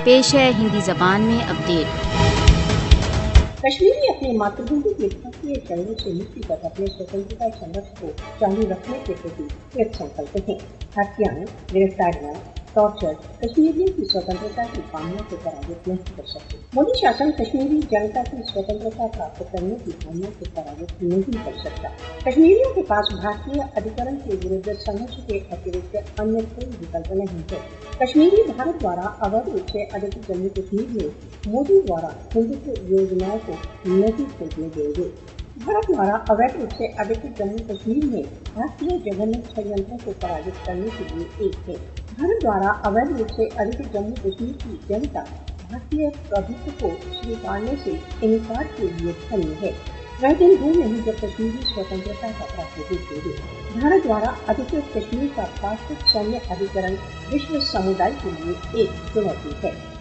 پیش ہے ہندی زبان میں اپڈیٹ۔ کشمیری اپنی ماتربھومی کے بھارتی شہروں سے مکتی تک اپنے स्वतंत्रता संघर्ष को चालू रखने के प्रति एक संकल्प है। हत्याएं, गिरफ्तारियां, टॉर्चर कश्मीरियों की स्वतंत्रता की कामना को पराजित नहीं कर सकते। मोदी शासन कश्मीरी जनता की स्वतंत्रता प्राप्त करने की कामना को पराजित नहीं कर सकता। कश्मीरियों के पास भारतीय अधिकरण के विरुद्ध संघर्ष के अतिरिक्त अन्य कोई विकल्प नहीं है। कश्मीरी भारत द्वारा अवैध रूप से अधिकृत जम्मू कश्मीर में मोदी द्वारा हिंदुत्व योजनाओं को नहीं खोलने देंगे। भारत द्वारा अवैध रूप से अधिकृत जम्मू कश्मीर में भारतीय जघन्य षड्यंत्रों को पराजित करने के लिए एक है। भारत द्वारा अवैध रूप से अधिकृत जम्मू कश्मीर की जनता भारतीय प्रभुत्व को स्वीकारने से इनकार के लिए धन्य है। वह दिन दूर नहीं जब कश्मीरी स्वतंत्रता का प्रातिनिधिक देंगे। भारत द्वारा अधिकृत कश्मीर का वास्तविक सैन्य अधिकरण विश्व समुदाय के लिए एक चुनौती है।